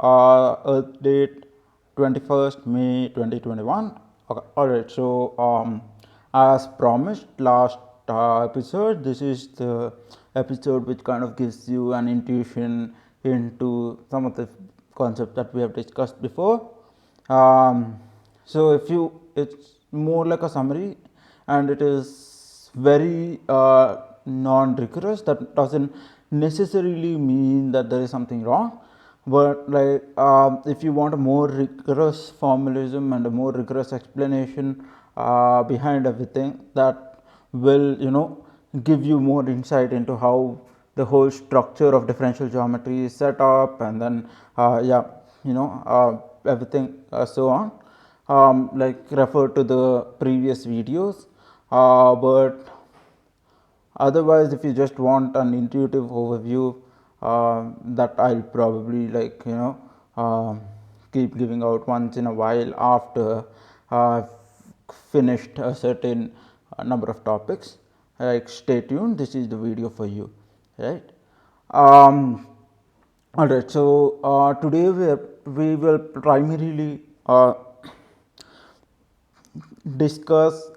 Earth date 21st May 2021. Okay. Alright, so as promised last episode, this is the episode which kind of gives you an intuition into some of the concepts that we have discussed before. So if you, it's more like a summary, and it is very non-rigorous. That doesn't necessarily mean that there is something wrong, but like if you want a more rigorous formalism and a more rigorous explanation behind everything, that will give you more insight into how the whole structure of differential geometry is set up, and then everything so on, like refer to the previous videos. But otherwise, if you just want an intuitive overview, that I'll probably keep giving out once in a while after I've finished a certain number of topics. Like, stay tuned, this is the video for you, right? Alright, so today we will primarily discuss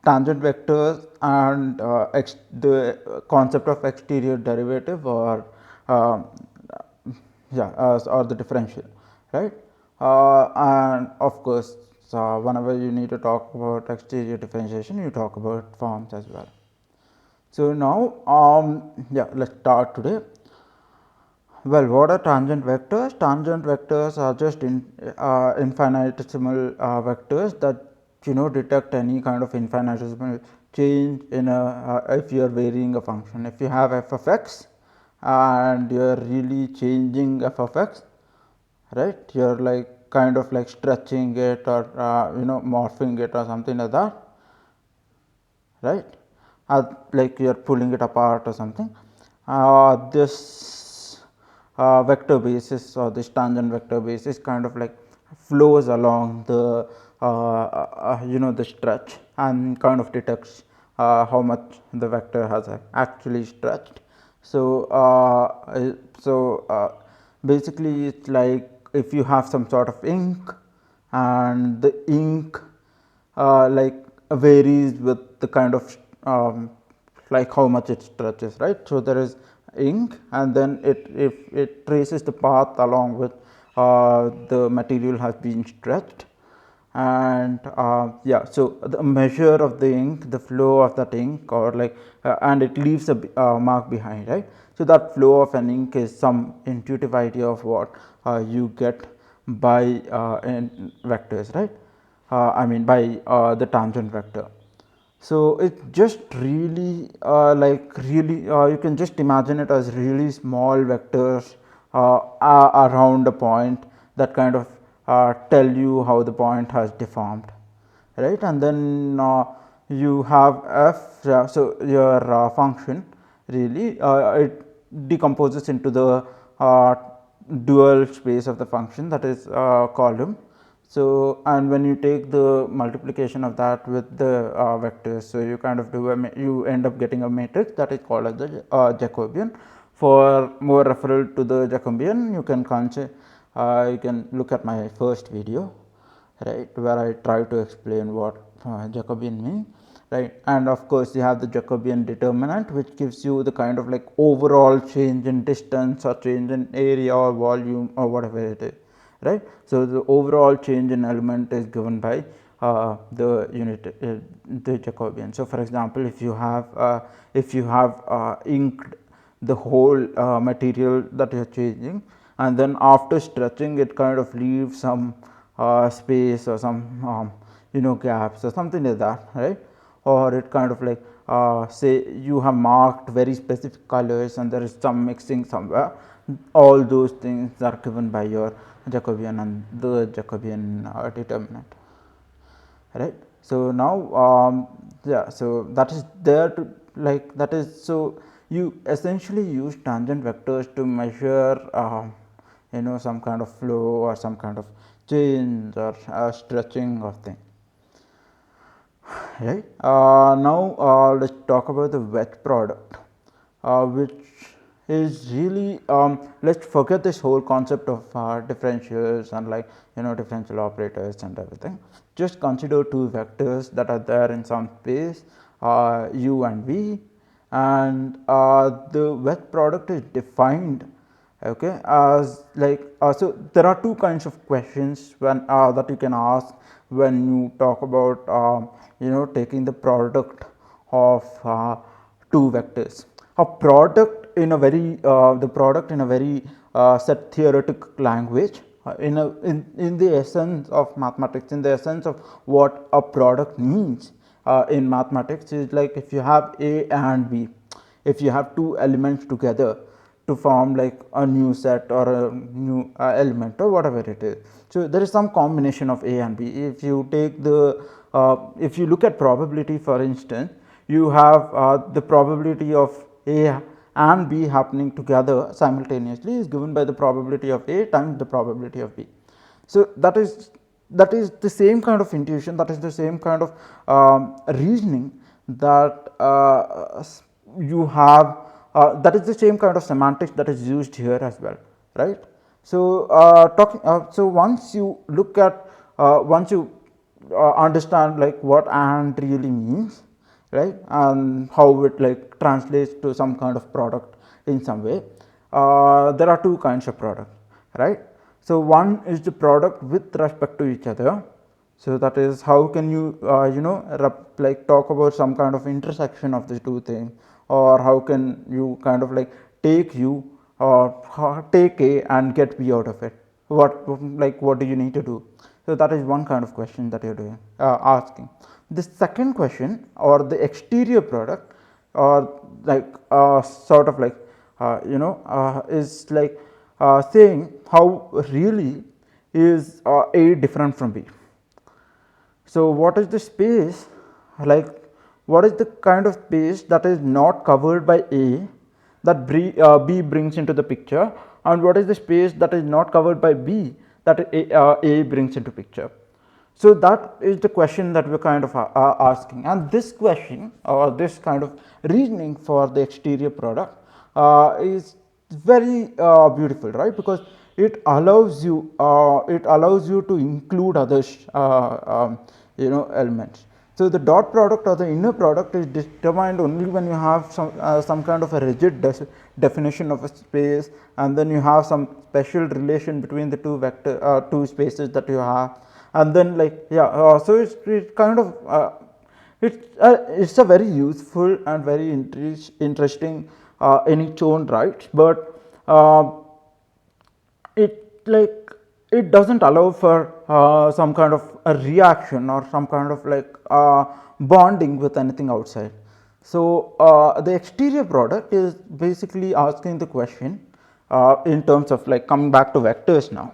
tangent vectors and the concept of exterior derivative, or or the differential, right? And of course, whenever you need to talk about exterior differentiation, you talk about forms as well. So now let's start today. Well, what are tangent vectors? Tangent vectors are just infinitesimal vectors that detect any kind of infinitesimal change in a if you are varying a function. If you have f of x and you are really changing f of x, right? You are like kind of like stretching it, or morphing it, or something like that, right? Like you are pulling it apart or something. This vector basis, or this tangent vector basis, kind of like flows along the the stretch, and kind of detects how much the vector has actually stretched. So basically it's like if you have some sort of ink, and the ink like varies with the kind of like how much it stretches, right? So there is ink, and then if it traces the path along with the material has been stretched, and so the measure of the ink, the flow of that ink, or like and it leaves a mark behind, right? So that flow of an ink is some intuitive idea of what you get by in vectors, right? I mean by the tangent vector. So it just really you can just imagine it as really small vectors around a point that kind of tell you how the point has deformed, right? And then you have f, so your function really it decomposes into the dual space of the function, that is column. So, and when you take the multiplication of that with the vectors, so you kind of do you end up getting a matrix that is called as the Jacobian. For more referral to the Jacobian, you can look at my first video, right, where I try to explain what Jacobian means, right? And of course, you have the Jacobian determinant, which gives you the kind of like overall change in distance, or change in area, or volume, or whatever it is, right? So the overall change in element is given by the unit, the Jacobian. So for example, if you have inked the whole material that you are changing, and then after stretching it kind of leaves some space, or some gaps, or something like that, right? Or it kind of like say you have marked very specific colors, and there is some mixing somewhere. All those things are given by your Jacobian and the Jacobian determinant, right? So now so that is there to like that is so you essentially use tangent vectors to measure some kind of flow, or some kind of change, or stretching of thing, right? Now let's talk about the wedge product, which is really, let's forget this whole concept of differentials and like differential operators and everything. Just consider two vectors that are there in some space, u and v, and the wet product is defined, okay, as like so there are two kinds of questions when that you can ask when you talk about taking the product of two vectors. A product in a very the product in a very set theoretic language, in the essence of mathematics, in the essence of what a product means in mathematics, is like if you have a and b, if you have two elements together to form like a new set or a new element or whatever it is. So there is some combination of a and b. If you take the if you look at probability, for instance, you have the probability of a and b happening together simultaneously is given by the probability of a times the probability of b. So that is the same kind of intuition, that is the same kind of reasoning that you have, that is the same kind of semantics that is used here as well, right. So so once you look at once you understand like what and really means, right, and how it like translates to some kind of product in some way, there are two kinds of product, right. So one is the product with respect to each other. So that is how can you like talk about some kind of intersection of the two things, or how can you kind of like take u or take a and get b out of it, what do you need to do. So that is one kind of question that you are doing asking. The second question, or the exterior product, or like sort of like is like saying how really is a different from b. So what is the space, like what is the kind of space that is not covered by a that b brings into the picture, and what is the space that is not covered by b that a brings into picture. So that is the question that we are kind of asking, and this question or this kind of reasoning for the exterior product is very beautiful, right, because it allows you to include other elements. So the dot product or the inner product is determined only when you have some kind of a rigid definition of a space, and then you have some special relation between the two spaces that you have, and then like so it's kind of it's a very useful and very interesting in its own right, but it like it doesn't allow for some kind of a reaction or some kind of like bonding with anything outside. So the exterior product is basically asking the question in terms of like coming back to vectors now.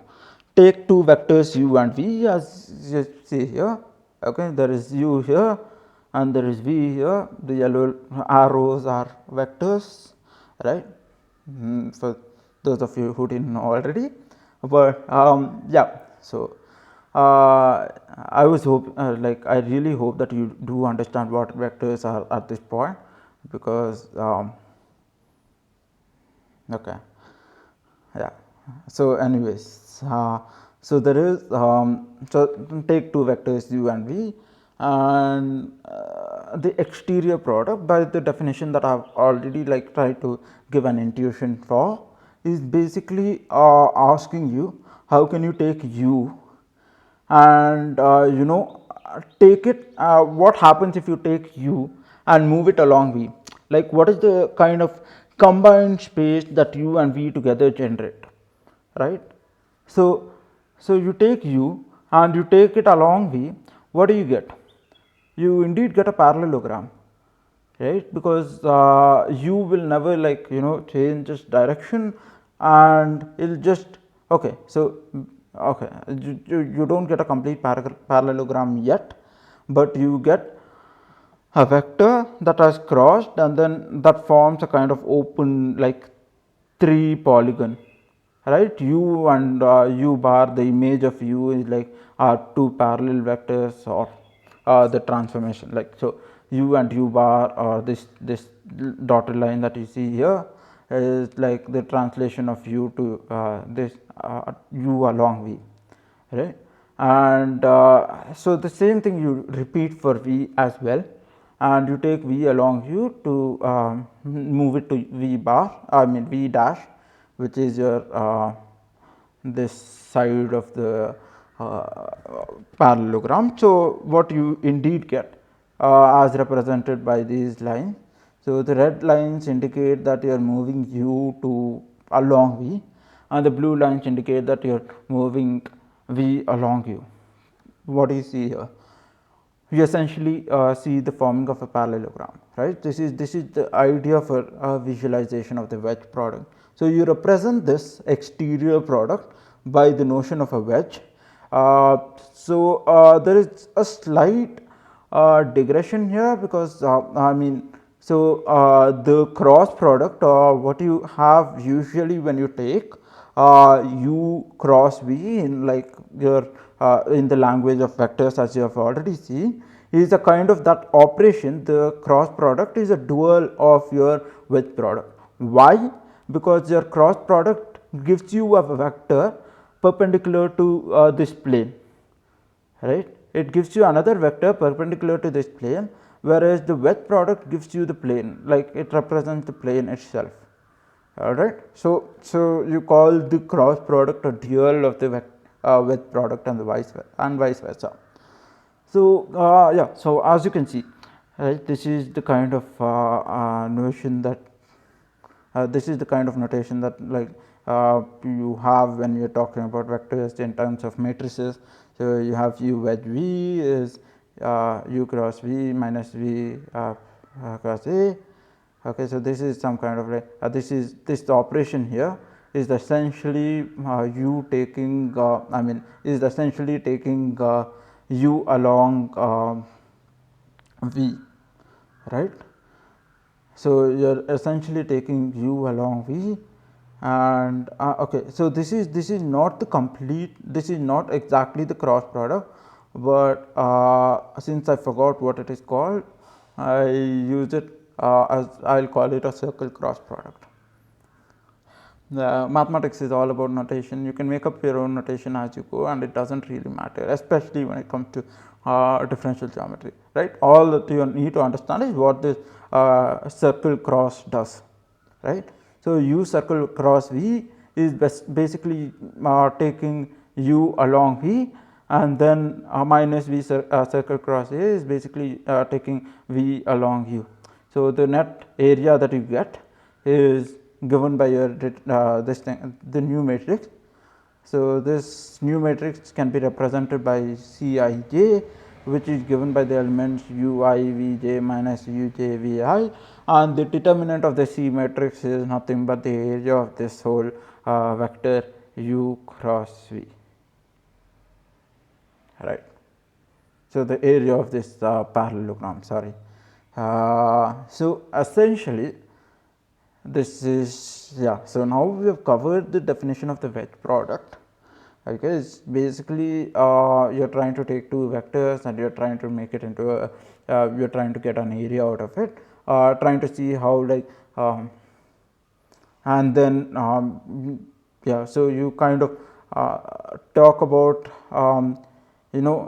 Take two vectors u and v as you see here, okay, there is u here and there is v here, the yellow arrows are vectors, right, for those of you who didn't know already. But yeah, so I was like I really hope that you do understand what vectors are at this point, because okay, yeah. So anyways, so there is so take two vectors u and v, and the exterior product, by the definition that I have already like tried to give an intuition for, is basically asking you how can you take u and take it, what happens if you take u and move it along v, like what is the kind of combined space that u and v together generate, right. So you take u and you take it along v, what do you get? You indeed get a parallelogram, right, because u will never like change its direction, and it will just okay. So okay, you don't get a complete parallelogram yet, but you get a vector that has crossed, and then that forms a kind of open like 3 polygon, right. U and u bar, the image of u is like are two parallel vectors, or the transformation, like so u and u bar, or this dotted line that you see here is like the translation of u to this u along v, right. And so the same thing you repeat for v as well, and you take v along u to move it to v bar, I mean v dash, which is your this side of the parallelogram. So what you indeed get as represented by these lines. So the red lines indicate that you are moving u to along v, and the blue lines indicate that you are moving v along u. What do you see here? You essentially see the forming of a parallelogram, right. This is the idea for visualization of the wedge product. So you represent this exterior product by the notion of a wedge. So there is a slight digression here, because I mean, so the cross product, what you have usually when you take u cross v in like your in the language of vectors, as you have already seen, is a kind of that operation. The cross product is a dual of your wedge product. Why? Because your cross product gives you a vector perpendicular to this plane, right. It gives you another vector perpendicular to this plane, whereas the wedge product gives you the plane, like it represents the plane itself, alright. So you call the cross product a dual of the wedge product and the vice versa. So yeah, so as you can see, right, this is the kind of notion that this is the kind of notation that like you have when you are talking about vectors in terms of matrices. So you have u wedge v is u cross v minus v cross a. Okay, so this is some kind of like this operation here is essentially u taking I mean is essentially taking u along v, right. So you are essentially taking u along v, and okay, so this is not the complete, this is not exactly the cross product, but since I forgot what it is called, I use it as I will call it a circle cross product. Mathematics is all about notation. You can make up your own notation as you go, and it does not really matter, especially when it comes to differential geometry, right. All that you need to understand is what this circle cross does, right. So u circle cross v is basically taking u along v, and then minus v circle cross a is basically taking v along u. So the net area that you get is given by your this thing, the new matrix. So this new matrix can be represented by Cij, which is given by the elements ui vj minus uj vi, and the determinant of the C matrix is nothing but the area of this whole vector u cross v, right. So the area of this parallelogram, sorry. So essentially this is, yeah, so now we have covered the definition of the wedge product. Okay, it's basically you are trying to take two vectors and you are trying to make it into a you are trying to get an area out of it, trying to see how like and then yeah, so you kind of talk about you know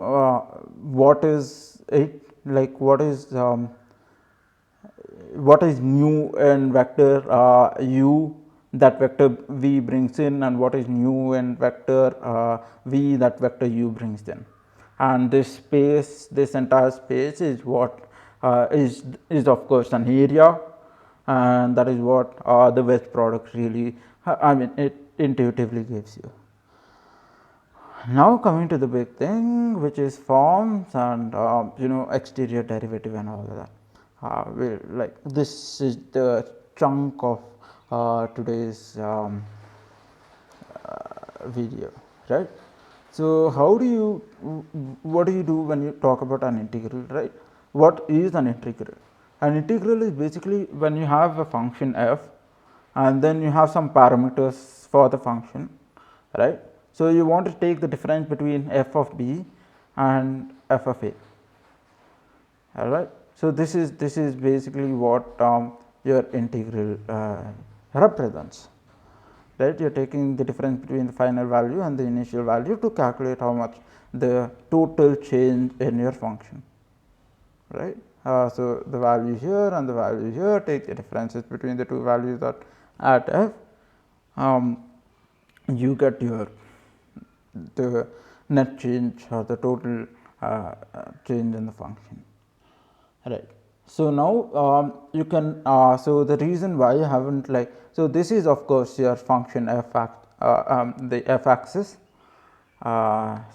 what is it like, what is new in vector u that vector v brings in, and what is new in vector v that vector u brings in. And this space, this entire space is what is of course an area, and that is what the wedge product really, I mean, it intuitively gives you. Now coming to the big thing, which is forms and you know, exterior derivative and all of that. Like this is the chunk of today's video, right. So how do you, what do you do when you talk about an integral, right? What is an integral? An integral is basically when you have a function f and then you have some parameters for the function, right. So you want to take the difference between f of b and f of a, all right. So this is basically what your integral represents, right? You are taking the difference between the final value and the initial value to calculate how much the total change in your function, right? So, the value here and the value here, take the differences between the two values at f, you get your the net change or the total change in the function, right. So, now you can so the reason why you haven't like, so this is of course your function f the f axis. So,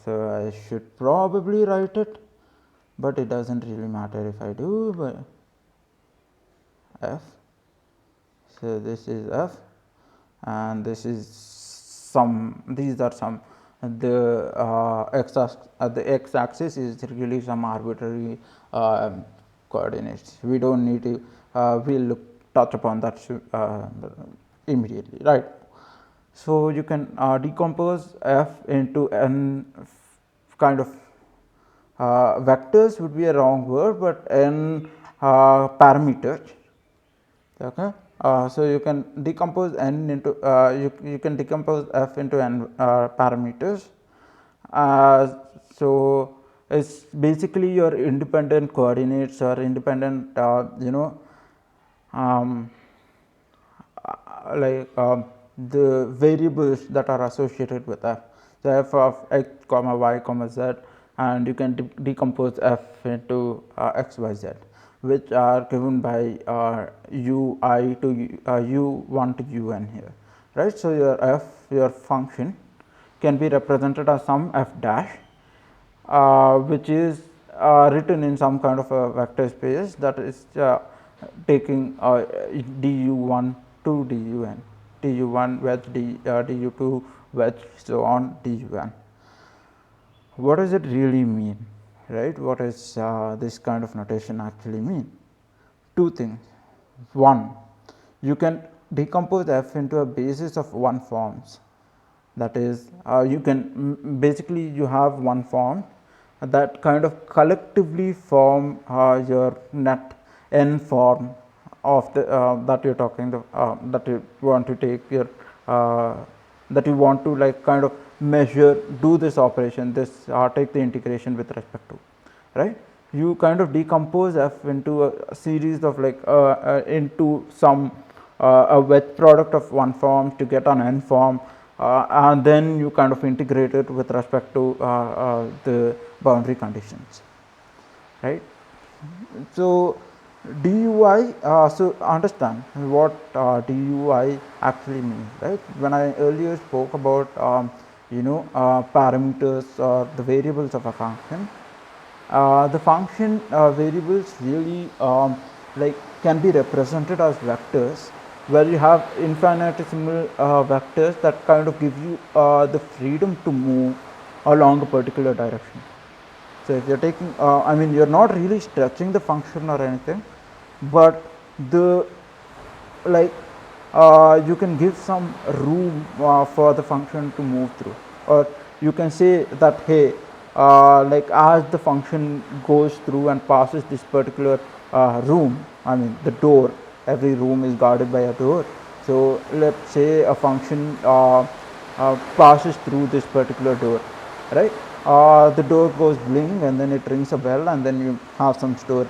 I should probably write it, but it does not really matter if I do, but f. So, this is f and this is some, these are some, the x axis is really some arbitrary coordinates. We do not need to we will touch upon that immediately, right. So, you can decompose f into n kind of vectors would be a wrong word, but n parameters. Okay. So, you can decompose n into you can decompose f into n parameters. So, it is basically your independent coordinates or independent the variables that are associated with f. So, f of x comma y comma z, and you can decompose f into x y z, which are given by u I to u 1 to u n here, right. So, your f, your function can be represented as some f dash, which is written in some kind of a vector space, that is taking du 1 to du n, du 1 wedge du 2 wedge, so on du n. What does it really mean, right? What is this kind of notation actually mean? Two things. One, you can decompose f into a basis of one forms, that is you can basically you have one form that kind of collectively form your net n form of the that you are talking the that you want to take your that you want to like kind of measure, do this operation, this take the integration with respect to, right. You kind of decompose f into a series of like into some a wedge product of one form to get an n form, and then you kind of integrate it with respect to the boundary conditions, right. So, DUI, so understand what DUI actually means, right. When I earlier spoke about parameters or the variables of a function, the function variables really like can be represented as vectors, where you have infinitesimal vectors that kind of give you the freedom to move along a particular direction. So, if you are taking I mean you are not really stretching the function or anything, but the like you can give some room for the function to move through, or you can say that hey like as the function goes through and passes this particular room, I mean the door, every room is guarded by a door. So, let us say a function passes through this particular door, right. The door goes bling and then it rings a bell, and then you have some store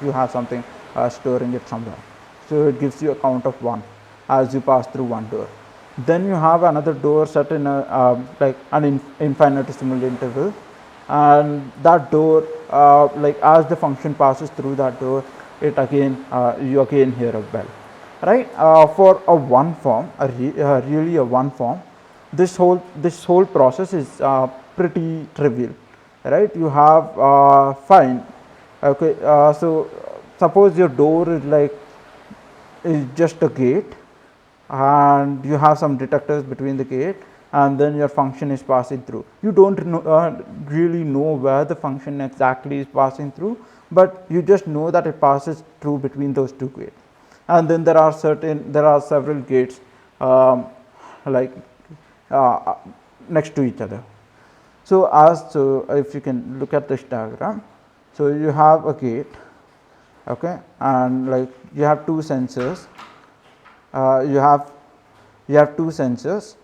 you have something storing it somewhere. So, it gives you a count of 1 as you pass through one door. Then you have another door set in a like an infinitesimal interval, and that door like as the function passes through that door, it again you again hear a bell, right. For a one form, really a one form, this whole process is pretty trivial, right. You have fine, okay. So, suppose your door is like is just a gate, and you have some detectors between the gate, and then your function is passing through. You do not really know where the function exactly is passing through, but you just know that it passes through between those two gates. And then there are several gates like next to each other. So, if you can look at this diagram, so you have a gate, okay, and like you have two sensors, you have you have two sensors,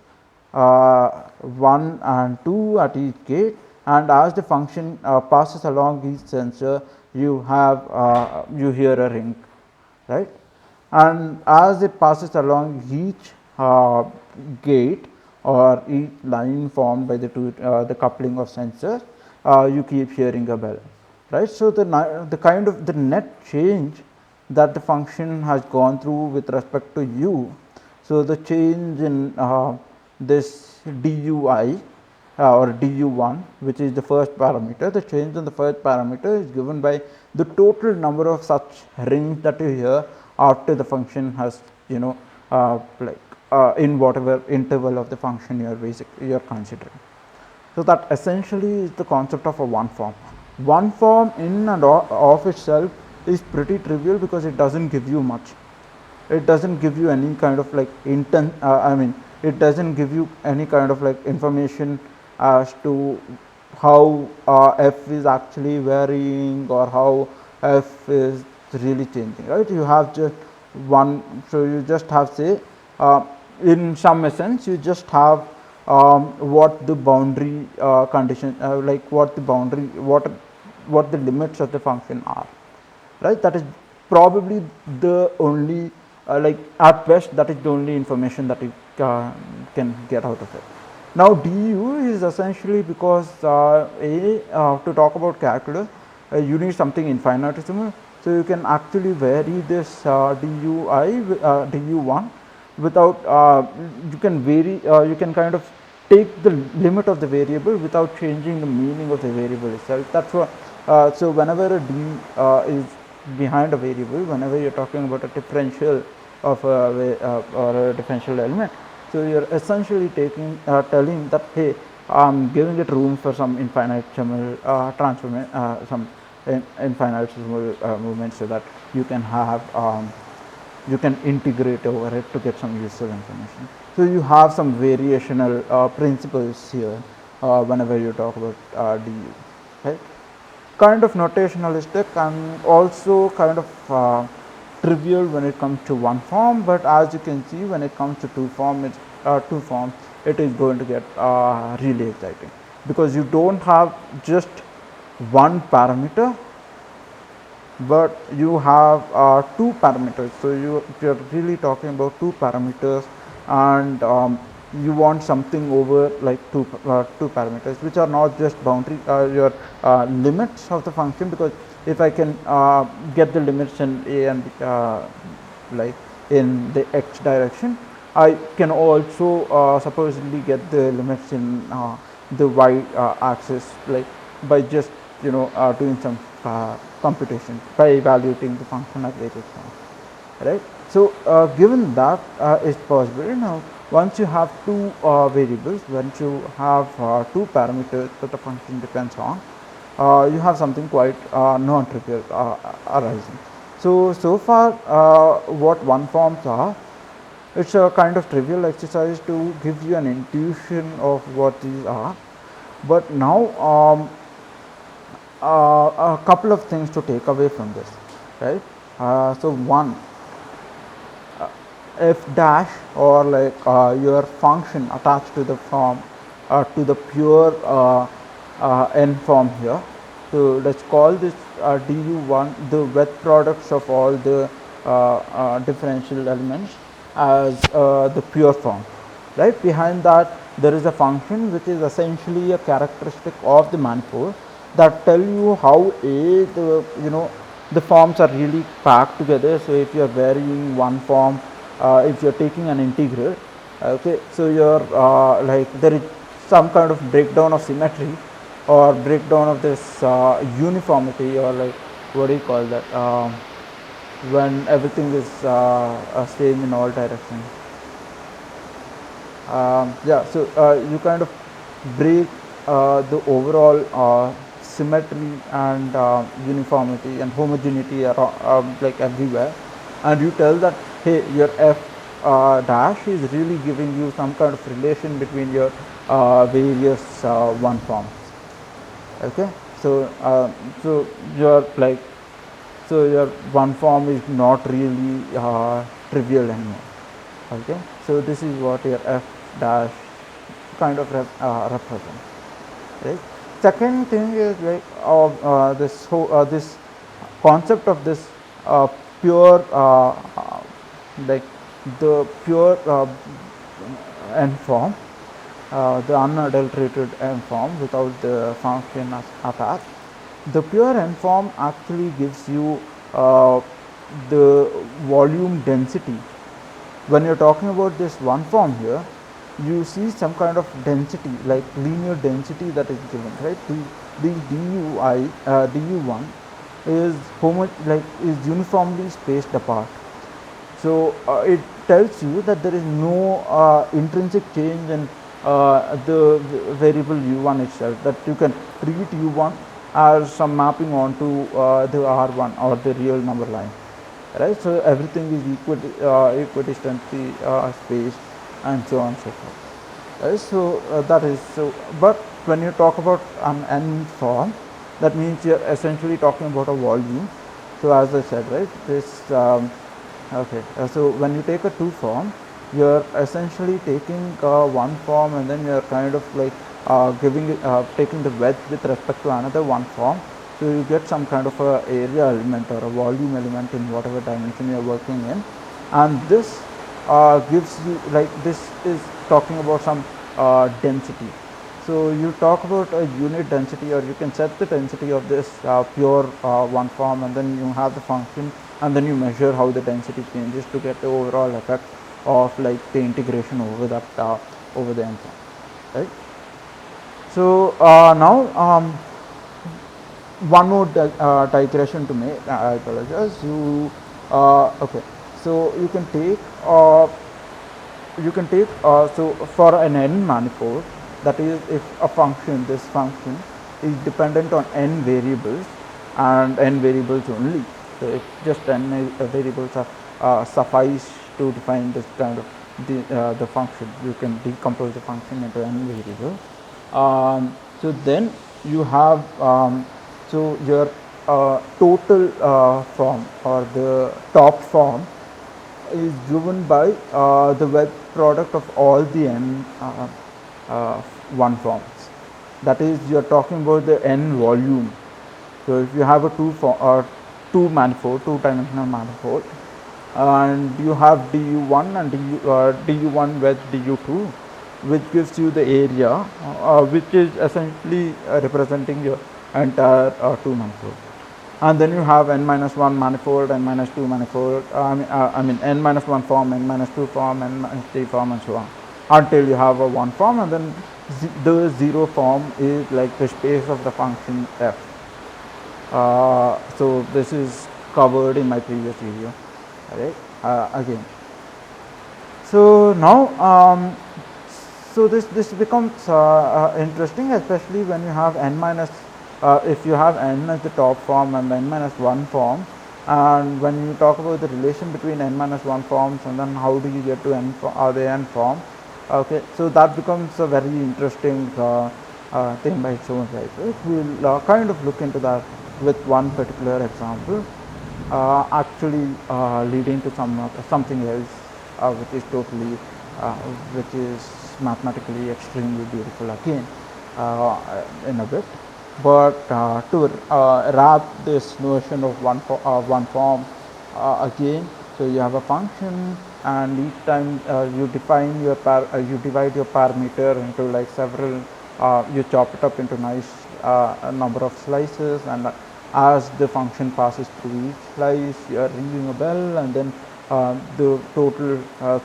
1 and 2 at each gate, and as the function passes along each sensor, you have you hear a ring, right? And as it passes along each gate or each line formed by the coupling of sensors, you keep hearing a bell, right? So the kind of the net change that the function has gone through with respect to u, so the change in this dui or du1, which is the first parameter, the change in the first parameter is given by the total number of such rings that you hear after the function has, you know, in whatever interval of the function you are considering. So that essentially is the concept of a one form. One form in and of itself is pretty trivial because it doesn't give you much. It doesn't give you any kind of like it doesn't give you any kind of like information as to how f is actually varying or how f is really changing, right? You have just one, so you just have, say, in some essence you just have what the boundary condition, like what the boundary, what the limits of the function are, right? That is probably the only like at best that is the only information that you can get out of it. Now du is essentially because to talk about calculus you need something infinitesimal, so you can actually vary this du1 without you can vary you can kind of take the limit of the variable without changing the meaning of the variable itself. That's what so whenever a d is behind a variable, whenever you're talking about a differential of or a differential element, so you're essentially taking telling that, hey, I'm giving it room for some infinitesimal some infinitesimal movement, so that you can have you can integrate over it to get some useful information. So you have some variational principles here whenever you talk about du, right? Kind of notationalistic and also kind of trivial when it comes to one form, but as you can see, when it comes to two forms, it is going to get really exciting, because you don't have just one parameter, but you have two parameters. So you're really talking about two parameters, and you want something over like two parameters, which are not just boundary your limits of the function, because if I can get the limits in a and like in the x direction, I can also supposedly get the limits in the y axis, like by just doing some computation by evaluating the function at various points, right? So given that is possible, now once you have two variables, once you have two parameters that the function depends on, you have something quite non-trivial arising. So far what one forms are, it's a kind of trivial exercise to give you an intuition of what these are, but now a couple of things to take away from this, right? So one, f dash, or like your function attached to the form to the pure n form here. So let's call this du1 the wet products of all the differential elements as the pure form, right? Behind that there is a function which is essentially a characteristic of the manifold that tell you how the forms are really packed together. So if you are varying one form, if you are taking an integral, okay, so you're like there is some kind of breakdown of symmetry or breakdown of this uniformity, or like what do you call that, when everything is same in all directions. Yeah, so you kind of break the overall symmetry and uniformity and homogeneity around, like everywhere, and you tell that, hey, your f dash is really giving you some kind of relation between your various one forms. Okay, so so your your one form is not really trivial anymore. Okay, So this is what your f dash kind of represents, right? Second thing is like this concept of this pure like the pure n form, the unadulterated n form without the function attached. The pure n form actually gives you the volume density. When you're talking about this one form here, you see some kind of density, like linear density that is given, right? The du1 is is uniformly spaced apart. So it tells you that there is no intrinsic change in the variable u1 itself, that you can treat u1 as some mapping onto the r1 or the real number line, right? So everything is equidistantly spaced and so on and so forth, right? So that is so. But when you talk about an n form, that means you're essentially talking about a volume. So as I said, right, this okay, so when you take a two form, you're essentially taking one form and then you're kind of like taking the width with respect to another one form. So you get some kind of a area element or a volume element in whatever dimension you're working in, and this gives you, like, this is talking about some density. So you talk about a unit density, or you can set the density of this pure one form, and then you have the function, and then you measure how the density changes to get the overall effect of like the integration over that over the n form, right? So now one more digression to make. I apologize. Okay. So you can take so for an n manifold, that is, if this function is dependent on n variables and n variables only. So if just n variables are suffice to define this kind of the function, you can decompose the function into n variables. So then you have so your total form, or the top form, is given by the web product of all the n one forms. That is, you are talking about the n volume. So if you have a two dimensional manifold, and you have du1 and du1 with du2, which gives you the area, which is essentially representing your entire two manifold. And then you have n minus 1 manifold, n minus 2 manifold, I mean n minus 1 form, n minus 2 form, n minus 3 form, and so on, until you have a 1 form, and then the 0 form is like the space of the function f. So this is covered in my previous video, right? Again. So now, so this becomes interesting, especially when you have n minus, if you have n as the top form and n minus 1 form, and when you talk about the relation between n minus 1 forms, and then how do you get to the n form, okay, so that becomes a very interesting thing by its own right. We'll kind of look into that with one particular example, actually leading to something else, which is totally, which is mathematically extremely beautiful again in a bit. But to wrap this notion of one form again, so you have a function, and each time you define your you divide your parameter into like several, you chop it up into nice number of slices, and as the function passes through each slice, you are ringing a bell, and then the total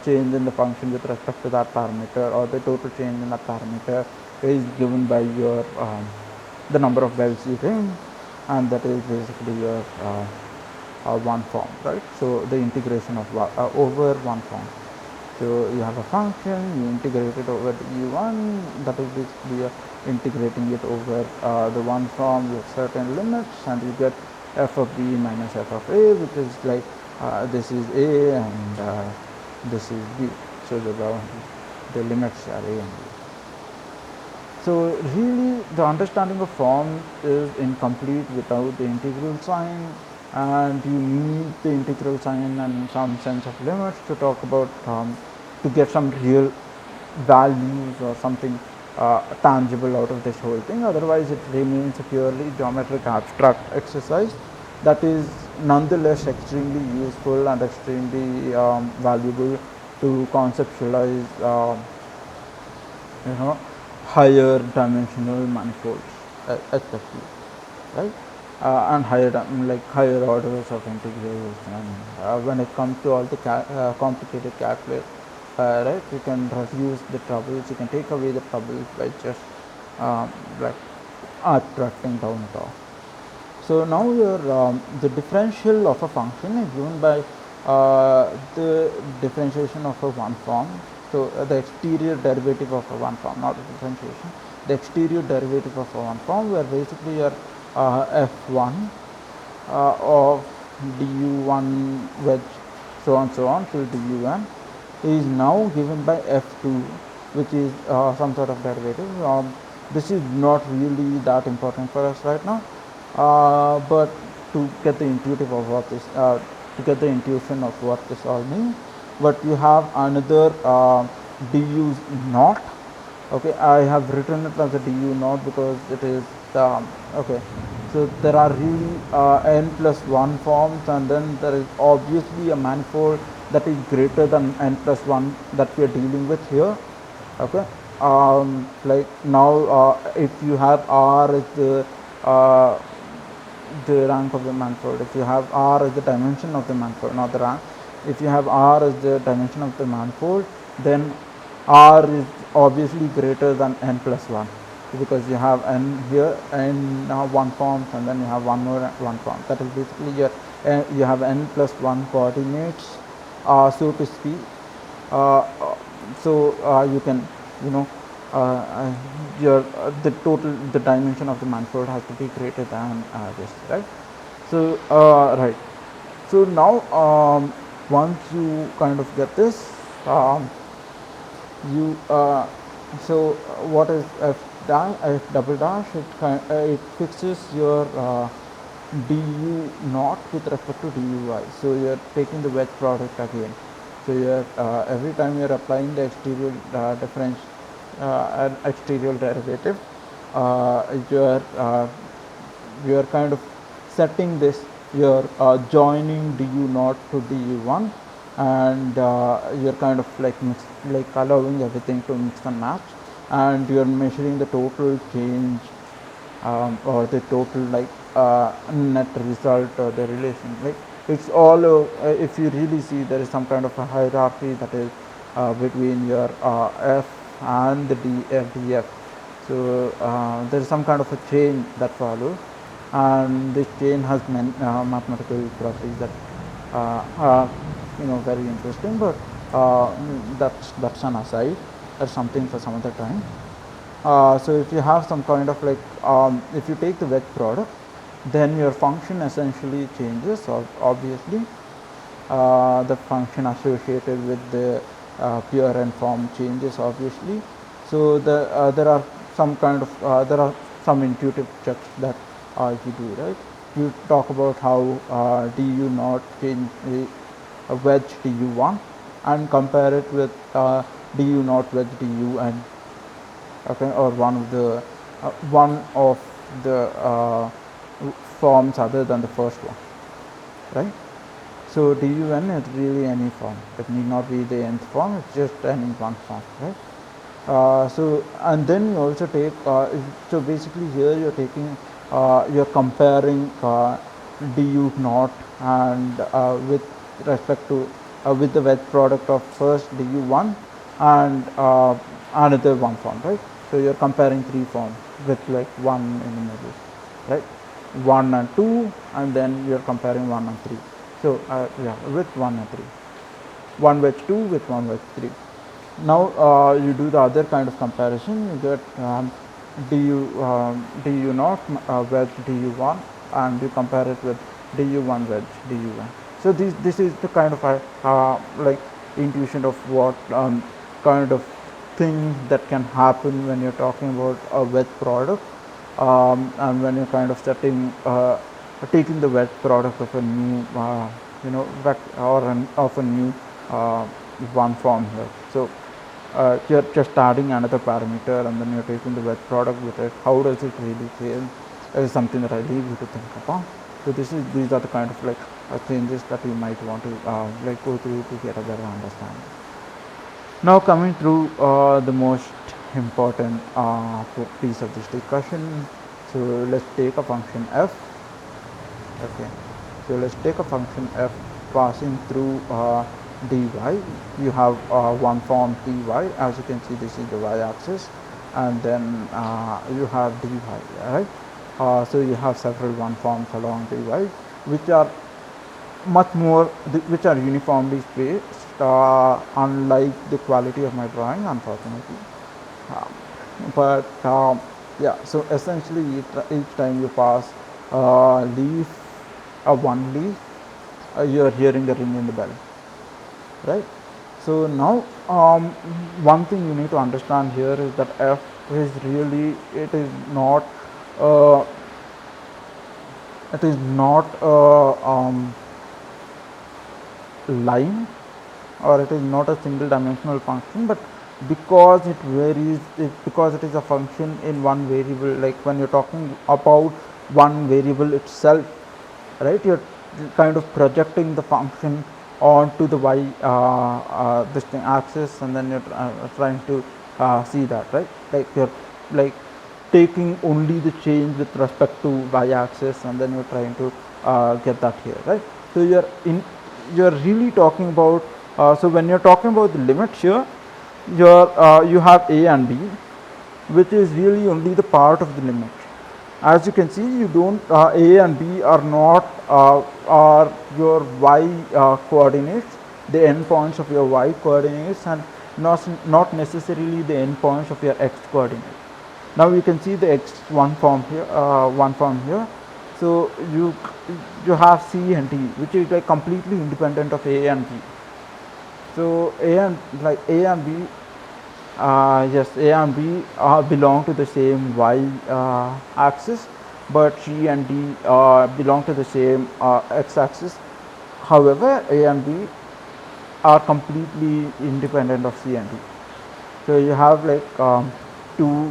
change in the function with respect to that parameter, or the total change in that parameter, is given by your the number of bells you ring, and that is basically your one form, right? So the integration of over one form. So you have a function, you integrate it over the u1, that is basically integrating it over the one form with certain limits, and you get f of b minus f of a, which is like this is a and this is b. So the limits are a and b. So really, the understanding of form is incomplete without the integral sign, and you need the integral sign and some sense of limits to talk about to get some real values or something tangible out of this whole thing. Otherwise, it remains a purely geometric abstract exercise that is nonetheless extremely useful and extremely valuable to conceptualize you know higher dimensional manifolds, especially, right? And like higher orders of integrals, and when it comes to all the complicated calculus, right, you can reduce the troubles, you can take away the troubles by just like abstracting down it all. So now the differential of a function is given by the differentiation of a one form. So the exterior derivative of a one form, not the differentiation, the exterior derivative of a one form, where basically your f1 of du1 wedge so on till dun is now given by f2, which is some sort of derivative. This is not really that important for us right now, but to get the intuitive of what this, to get the intuition of what this all means. But you have another du naught. Okay, I have written it as a du naught because it is okay. So there are really n plus 1 forms, and then there is obviously a manifold that is greater than n plus 1 that we are dealing with here. Okay, like now if you have R as the rank of the manifold, if you have R as the dimension of the manifold, not the rank, if you have R as the dimension of the manifold, then R is obviously greater than n plus 1, because you have n here, n one forms, and then you have one more one form. That is basically your you have n plus 1 coordinates, so to speak. So you can, you know, your the total, the dimension of the manifold has to be greater than this, right? So right. So now once you kind of get this, you so what is f dash, f double dash? It fixes your du naught with respect to dui. So you are taking the wedge product again. So you are every time you are applying the exterior difference, exterior derivative, you are kind of setting this, you're joining du naught to du1, and you're kind of like allowing everything to mix and match, and you're measuring the total change, or the total net result, or the relation. Like it's all if you really see, there is some kind of a hierarchy that is between your f and the df. So there is some kind of a chain that follows, and this chain has mathematical properties that are very interesting, but that's an aside. That's something for some other time. So if you have some kind of if you take the wedge product, then your function essentially changes, obviously. The function associated with the pure n form changes, obviously. So there are some kind of there are some intuitive checks that you do, right? You talk about how du naught change a wedge du1, and compare it with du naught wedge dun. Okay, or one of the forms other than the first one, right? So dun is really any form. It need not be the nth form. It's just any one form, right? So and then you also take so basically here you're taking you're comparing du naught and with respect to with the wedge product of first du1 and another one form, right? So you're comparing three forms with like one in the middle, right? 1 and 2, and then you're comparing 1 and 3. So yeah, with 1 and 3, 1 wedge 2 with 1 wedge 3. Now you do the other kind of comparison. You get du naught wedge du1, and you compare it with du1 wedge du1. So this is the kind of like intuition of what kind of things that can happen when you're talking about a wedge product, and when you're kind of setting taking the wedge product of a new vector, or of a new one form here. So you're just adding another parameter and then you're taking the wet product with it. How does it really change is something that I leave you to think upon. So these are the kind of like changes that you might want to like go through to get a better understanding. Now coming through the most important piece of this discussion. So let's take a function f. Okay, so let's take a function f passing through dy. You have one form dy. As you can see, this is the y-axis, and then you have dy, right? So you have several one forms along dy, which are much more, which are uniformly spaced, unlike the quality of my drawing, unfortunately. But yeah, so essentially each time you pass leaf, one leaf, you are hearing the ring in the bell, right? So now one thing you need to understand here is that f is really, it is not uh, line, or it is not a single dimensional function, but because it varies, because it is a function in one variable, like when you're talking about one variable itself, right, you're kind of projecting the function onto the y this thing axis, and then you're trying to see that, right, like you're like taking only the change with respect to y axis, and then you're trying to get that here, right? So you're really talking about so when you're talking about the limits here, you have a and b, which is really only the part of the limit. As you can see, you don't a and b are not are your y coordinates, the endpoints of your y coordinates, and not necessarily the endpoints of your x coordinates. Now you can see the x one form here. So you have c and d, which is like completely independent of a and b. So a and b, yes, a and b belong to the same y axis, but c and d belong to the same x axis. However, a and b are completely independent of c and d. So you have like two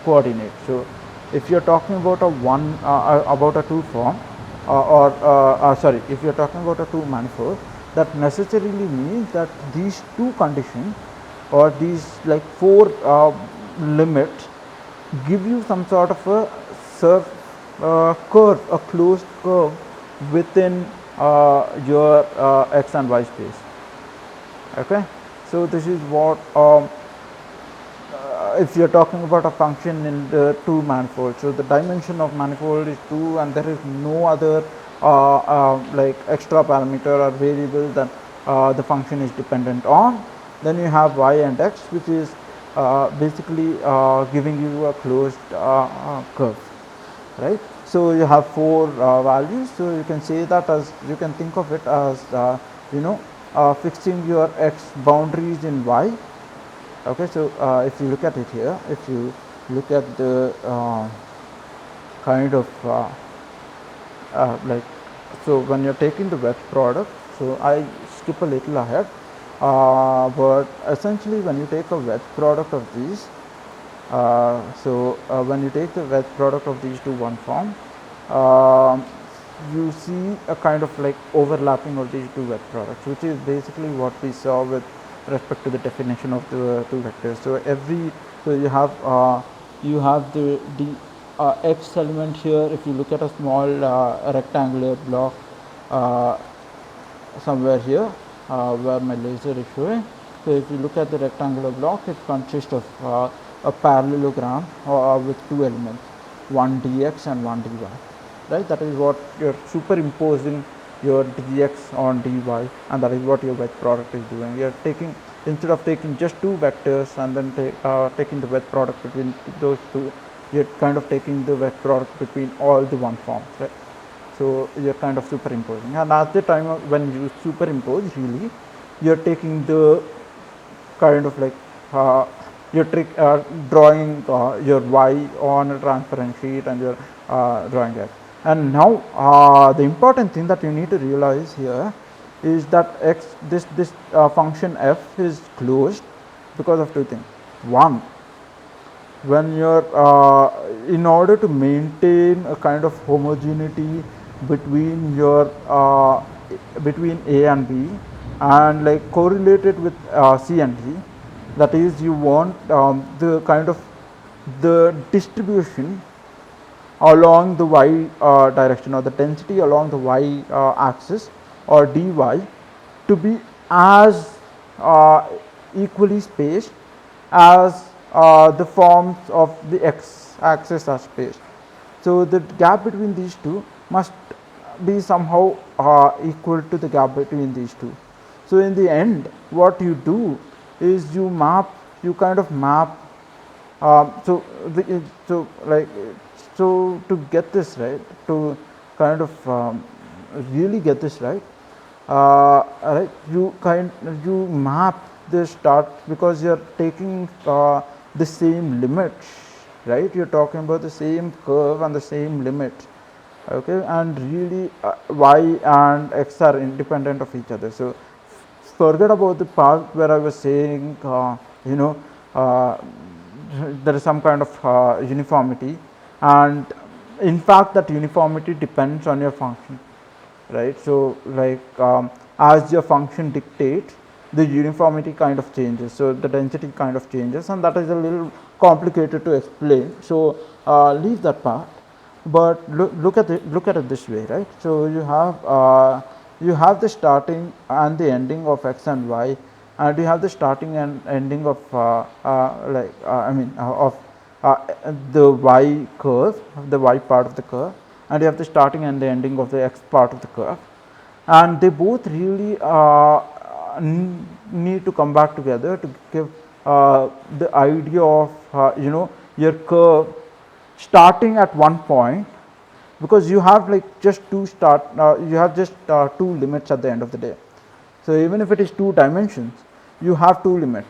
coordinates. So if you're talking about a two form, sorry, if you're talking about a two manifold, that necessarily means that these two conditions, or these like four limits, give you some sort of a curve, a closed curve within your x and y space. Okay, so this is what if you're talking about a function in the two manifold. So the dimension of manifold is 2, and there is no other like extra parameter or variable that the function is dependent on. Then you have y and x, which is basically giving you a closed curve, right? So you have four values. So you can say that as, you can think of it as fixing your x boundaries in y. Okay, so if you look at it here, if you look at the kind of like, so when you're taking the wet product, so I skip a little ahead, but essentially when you take a wet product of these, when you take the wet product of these to one form, you see a kind of like overlapping of these two wet products, which is basically what we saw with respect to the definition of the two vectors. So you have the x element here. If you look at a small rectangular block somewhere here where my laser is showing, so if you look at the rectangular block, it consists of a parallelogram with two elements, one dx and one dy, right? That is what you're superimposing your dx on dy, and that is what your wet product is doing. You're taking, instead of taking just two vectors and then taking the wet product between those two, you're kind of taking the wet product between all the one forms, right? So you're kind of superimposing, and at the time when you superimpose, really you're taking the kind of like you're drawing your y on a transparent sheet, and you're drawing it. And now the important thing that you need to realize here is that this function f is closed because of two things. One, when you're in order to maintain a kind of homogeneity between your between A and B, and like correlated with C and D, that is, you want the kind of the distribution along the y direction, or the density along the y axis or dy, to be as equally spaced as the forms of the x axis are spaced. So the gap between these two must be somehow equal to the gap between these two. So in the end, what you do is you kind of map. So to get this right, to kind of really get this right, right, you map the start, because you're taking the same limits, right? You're talking about the same curve and the same limit, okay? And really, y and x are independent of each other. So forget about the part where I was saying, there is some kind of uniformity, and in fact that uniformity depends on your function, right? So like as your function dictates, the uniformity kind of changes, so the density kind of changes, and that is a little complicated to explain, so leave that part. But look at it this way, right? So you have the starting and the ending of x and y, and you have the starting and ending of of the y curve, the y part of the curve, and you have the starting and the ending of the x part of the curve, and they both really need to come back together to give the idea of your curve starting at one point, because you have like just you have just two limits at the end of the day. So even if it is two dimensions, you have two limits.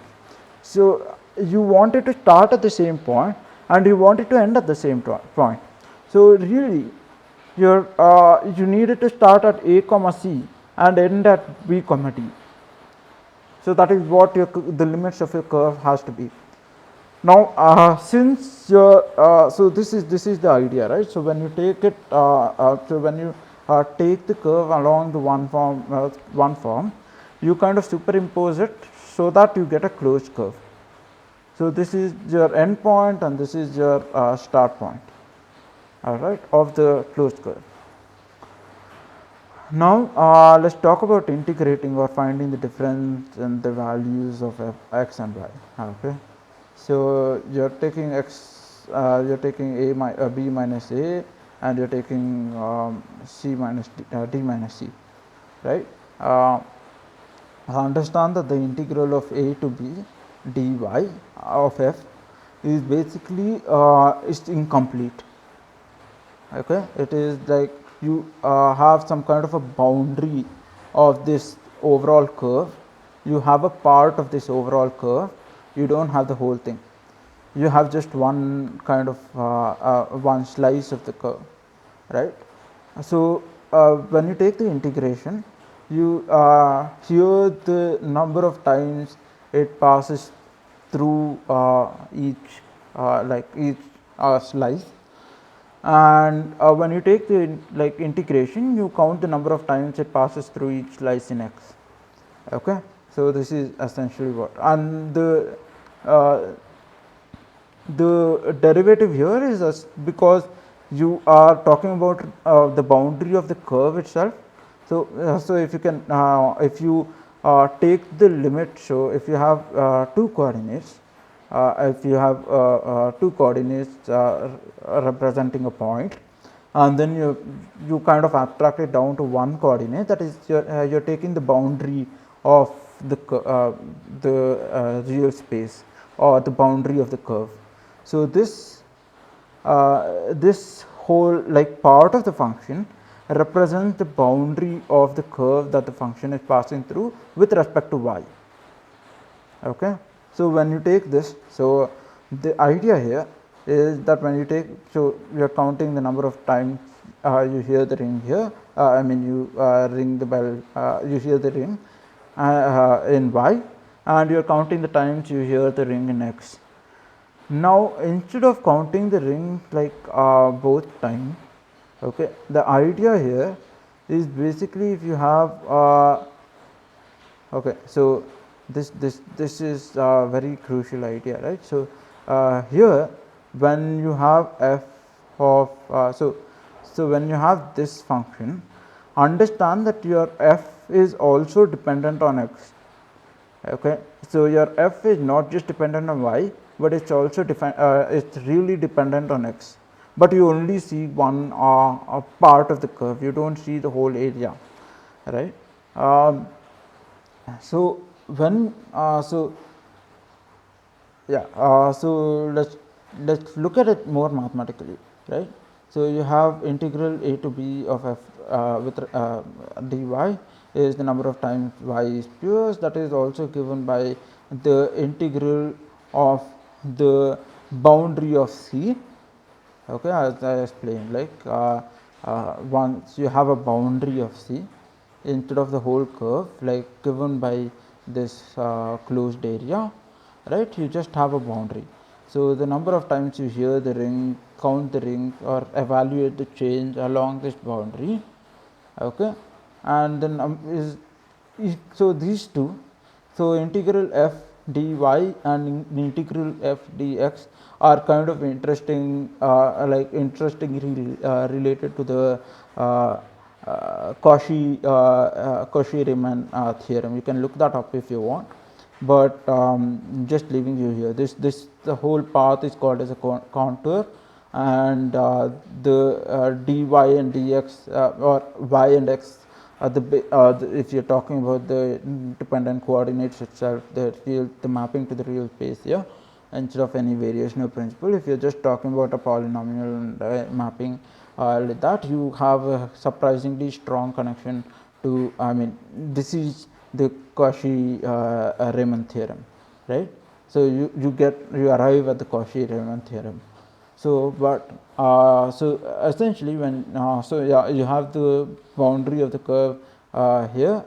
So you want it to start at the same point and you want it to end at the same point. So really, you need it to start at A comma C and end at B comma D. So that is what the limits of your curve has to be. Now, since so this is the idea, right? So when you take it, so when you take the curve along the one form, you kind of superimpose it so that you get a closed curve. So this is your end point and this is your start point, all right, of the closed curve. Now let's talk about integrating or finding the difference in the values of x and y. Okay. So you're taking x, you're taking b minus a, and you're taking c minus d minus c, right? Understand that the integral of a to b dy of f is basically is incomplete. Okay, it is like you have some kind of a boundary of this overall curve. You have a part of this overall curve. You don't have the whole thing. You have just one kind of one slice of the curve, right? So when you take the integration, you here the number of times it passes through each slice, and when you take the integration, you count the number of times it passes through each slice in x. Okay, so this is essentially what, and the derivative here is because you are talking about the boundary of the curve itself. So so if you can if you take the limit, so if you have two coordinates, if you have two coordinates representing a point, and then you kind of abstract it down to one coordinate, that is you're taking the boundary of the real space, or the boundary of the curve. So this this whole part of the function represents the boundary of the curve that the function is passing through with respect to y. Okay. So when you take this, so the idea here is that when you take, so you are counting the number of times you hear the ring here, I mean you ring the bell, you hear the ring in y, and you are counting the times you hear the ring in x. Now instead of counting the ring like both time, okay, the idea here is basically if you have okay, so this is a very crucial idea, right? So here when you have f of so when you have this function, understand that your f is also dependent on x. Okay, so your f is not just dependent on y, but it's also it's really dependent on x, but you only see one a part of the curve, you don't see the whole area, right? So when so let's look at it more mathematically, right? So you have integral a to b of f with dy is the number of times y is pure. That is also given by the integral of the boundary of c. Okay, as I explained, like once you have a boundary of c instead of the whole curve, like given by this closed area, right? You just have a boundary. So the number of times you hear the ring, count the ring, or evaluate the change along this boundary, okay, and then so these two, so integral f dy and integral f dx are kind of interesting, like related to the Cauchy-Riemann theorem. You can look that up if you want, but just leaving you here. This the whole path is called as a contour, and the dy and dx or y and x if you're talking about the dependent coordinates itself, the mapping to the real space here, instead of any variational principle. If you're just talking about a polynomial mapping like that, you have a surprisingly strong connection to, I mean, this is the Cauchy-Riemann theorem, right? So you arrive at the Cauchy-Riemann theorem. So but so essentially when so yeah, you have the boundary of the curve here,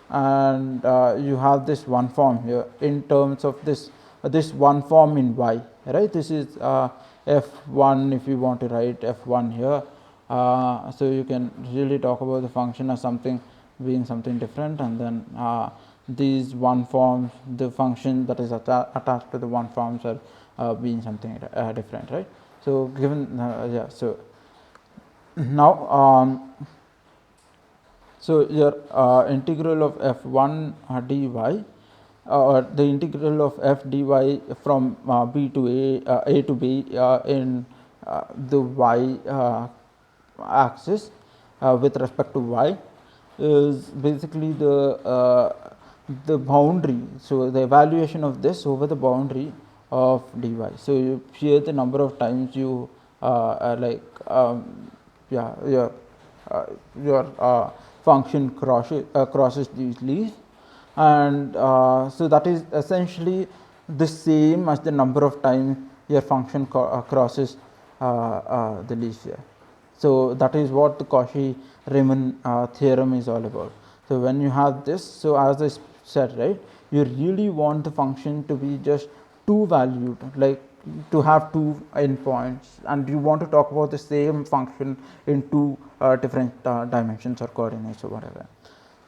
and you have this one form here in terms of this one form in y, right? This is f1 if you want to write f1 here. So you can really talk about the function as something being something different, and then these one forms, the function that is attached to the one forms are being something different, right? So given yeah, so now so your integral of f1 dy or the integral of f dy from b to a to b in the y axis with respect to y is basically the boundary. So the evaluation of this over the boundary of dy. So you here the number of times you like yeah your function crosses these leaves, and so that is essentially the same as the number of times your function crosses the leaf here. So that is what the Cauchy-Riemann theorem is all about. So when you have this, so as I said, right, you really want the function to be just two valued, like to have two endpoints, and you want to talk about the same function in two different dimensions or coordinates or whatever.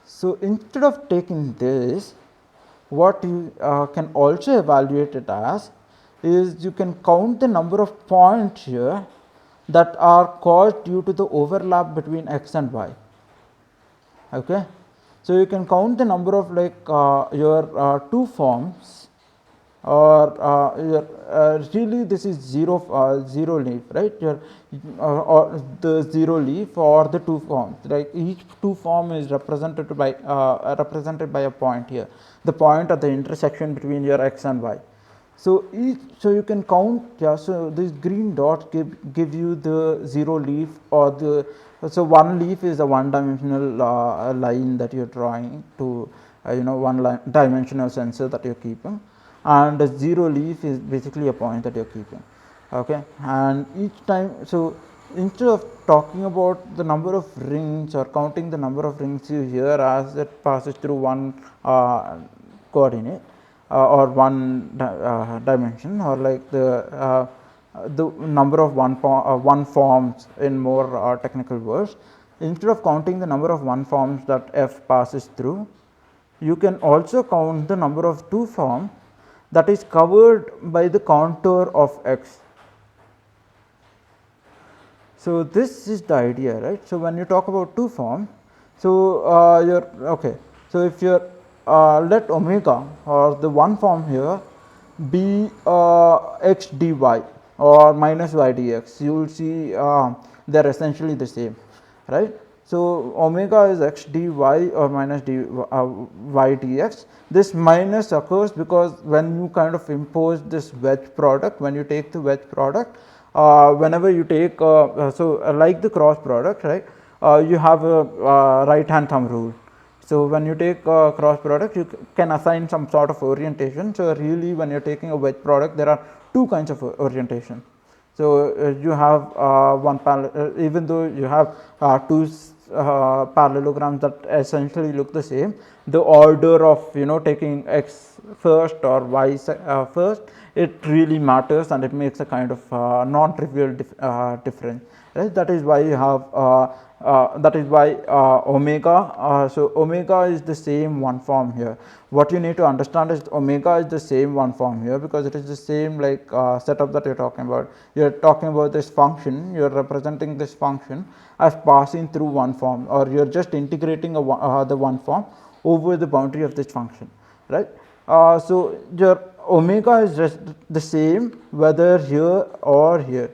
So instead of taking this, what you can also evaluate it as is you can count the number of points here that are caused due to the overlap between x and y. Okay, so you can count the number of like your two forms, or really this is zero leaf, right? Your or the zero leaf or the two forms, right? Each two form is represented by a point here, the point at the intersection between your x and y. So so you can count, yeah, so this green dot give you the zero leaf, or the so one leaf is a one dimensional line that you're drawing to one dimensional sensor that you're keeping, and a zero leaf is basically a point that you're keeping. Okay, and each time, so instead of talking about the number of rings or counting the number of rings you hear as it passes through one coordinate or one dimension, or like the number of one forms in more technical words, instead of counting the number of one forms that f passes through, you can also count the number of two form that is covered by the contour of x. So, this is the idea, right. So, when you talk about two form, so your okay. So, if your let omega or the one form here be x dy or minus y dx, you will see they are essentially the same, right. So, omega is x dy or minus y dx. This minus occurs because when you kind of impose this wedge product, when you take the wedge product, whenever you take like the cross product, right, you have a right hand thumb rule. So, when you take cross product, you can assign some sort of orientation. So, really when you are taking a wedge product, there are two kinds of orientation. So, you have one even though you have two parallelograms that essentially look the same, the order of taking x first or y first, it really matters, and it makes a kind of non-trivial difference, right. That is why you have that is why omega, so omega is the same one form here. What you need to understand is omega is the same one form here, because it is the same like setup that you are talking about. You are talking about this function, you are representing this function as passing through one form, or you are just integrating the one form over the boundary of this function, right. So, your omega is just the same whether here or here,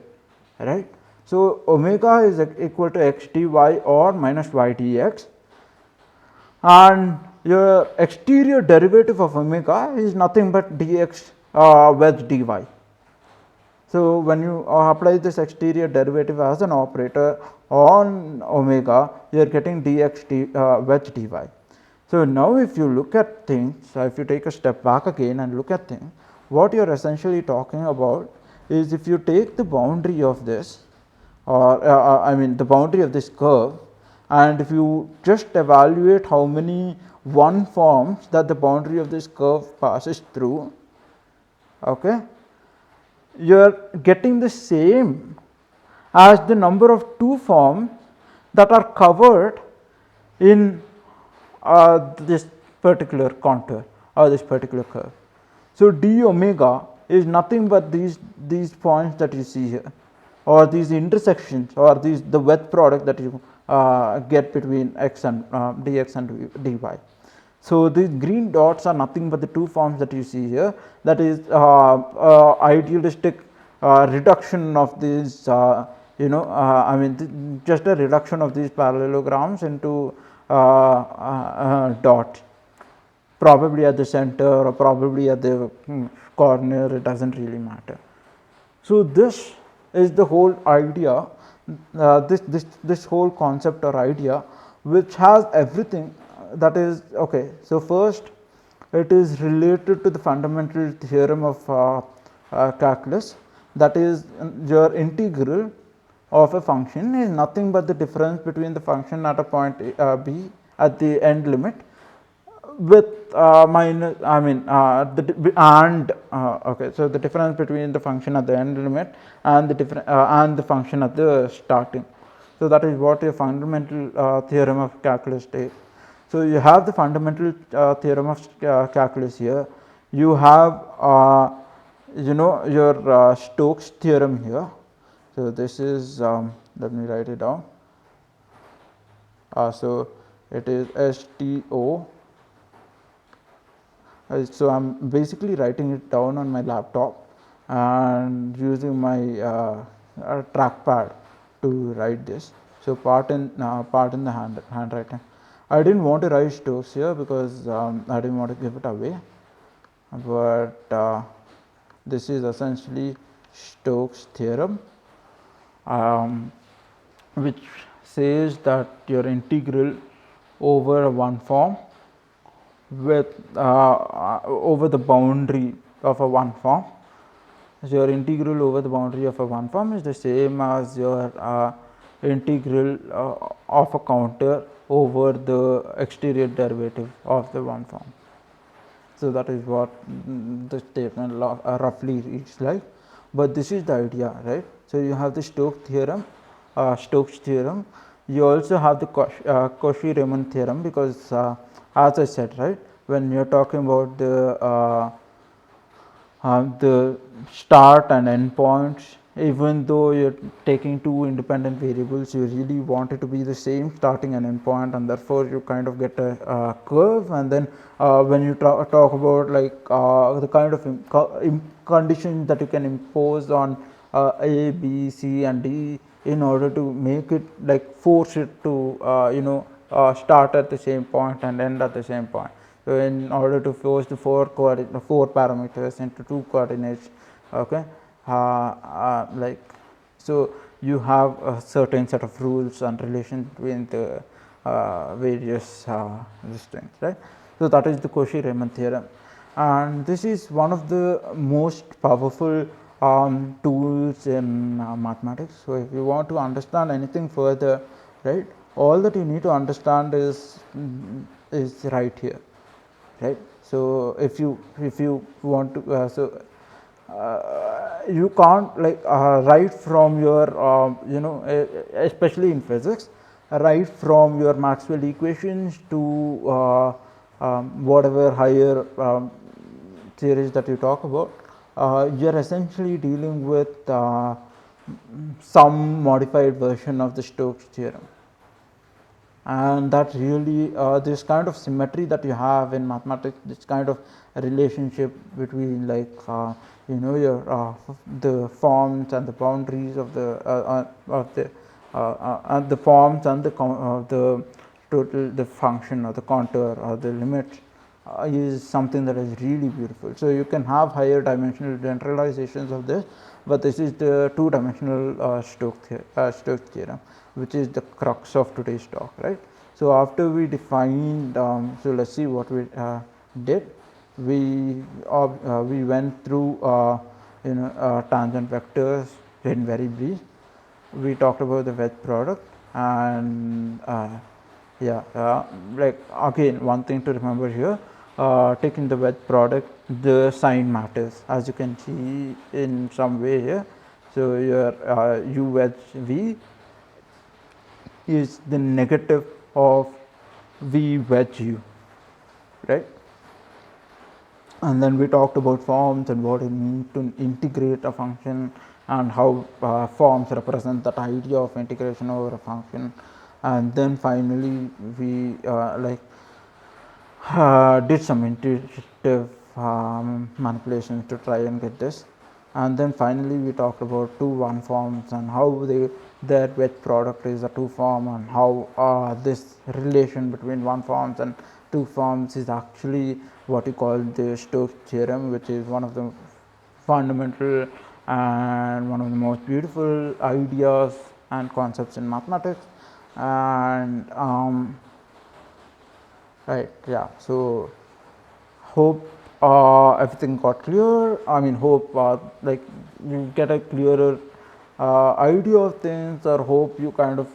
right. So, omega is equal to x dy or minus y dx, and your exterior derivative of omega is nothing but dx wedge dy. So, when you apply this exterior derivative as an operator on omega, you are getting dx wedge dy. So, now if you look at things, if you take a step back again and look at things, what you are essentially talking about is, if you take the boundary of this, or I mean the boundary of this curve, and if you just evaluate how many one forms that the boundary of this curve passes through, okay, you are getting the same as the number of two forms that are covered in this particular contour or this particular curve. So, d omega is nothing but these points that you see here, or these intersections, or these the wedge product that you get between x and dx and dy. So, these green dots are nothing but the two forms that you see here, that is idealistic reduction of these I mean just a reduction of these parallelograms into dots, probably at the center or probably at the corner, it does not really matter. So, this is the whole idea, this whole concept or idea, which has everything, that is okay. So, first it is related to the fundamental theorem of calculus, that is your integral of a function is nothing but the difference between the function at a point b at the end limit with minus I mean the and okay. So, the difference between the function at the end limit and the different and the function at the starting. So, that is what your fundamental theorem of calculus takes. So, you have the fundamental theorem of calculus here, you have your Stokes theorem here. So, this is let me write it down. So, it is STO. So, I am basically writing it down on my laptop and using my trackpad to write this. So, part in the handwriting. I did not want to write Stokes here because I did not want to give it away, but this is essentially Stokes theorem, which says that your integral over one form with over the boundary of a one form So your integral over the boundary of a one form is the same as your integral of a counter over the exterior derivative of the one form. So that is what the statement roughly reads like, but this is the idea, right? So you have the Stokes theorem, you also have the Cauchy-Riemann theorem, because as I said, right, when you are talking about the start and end points, even though you are taking two independent variables, you really want it to be the same starting and end point, and therefore you kind of get a curve. And then when you talk about like the kind of conditions that you can impose on A, B, C and D in order to make it, like force it to start at the same point and end at the same point. So in order to force the four parameters into two coordinates, okay, like, so you have a certain set of rules and relations between the various things, right? So that is the Cauchy-Riemann theorem, and this is one of the most powerful tools in mathematics. So if you want to understand anything further, right, all that you need to understand is right here, right? So if you want to you can't like write from your especially in physics, write from your Maxwell equations to whatever higher theories that you talk about. You're essentially dealing with some modified version of the Stokes theorem, and that really this kind of symmetry that you have in mathematics, this kind of relationship between like your the forms and the boundaries of the forms and the total, the function or the contour or the limit is something that is really beautiful. So you can have higher dimensional generalizations of this, but this is the two-dimensional Stokes theorem, which is the crux of today's talk, right? So after we defined, so let's see what we did. We went through tangent vectors in very brief. We talked about the wedge product, and like again, one thing to remember here, taking the wedge product, the sign matters, as you can see in some way here. So your u wedge v is the negative of v wedge u, right? And then we talked about forms and what it means to integrate a function, and how forms represent that idea of integration over a function. And then finally we did some intuitive manipulations to try and get this. And then finally we talked about two one forms and how their wedge product is a two form, and how this relation between one forms and two forms is actually what you call the Stokes theorem, which is one of the fundamental and one of the most beautiful ideas and concepts in mathematics. And right, yeah, so hope everything got clear. I mean, hope like you get a clearer idea of things, or hope you kind of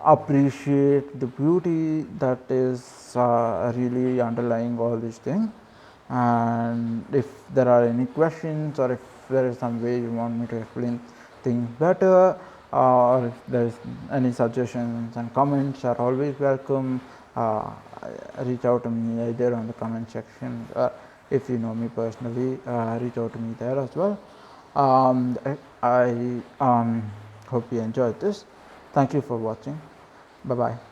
appreciate the beauty that is really underlying all these things. And if there are any questions, or if there is some way you want me to explain things better, or if there is any suggestions and comments, are always welcome. Reach out to me either on the comment section, or if you know me personally, reach out to me there as well. I hope you enjoyed this. Thank you for watching. Bye bye.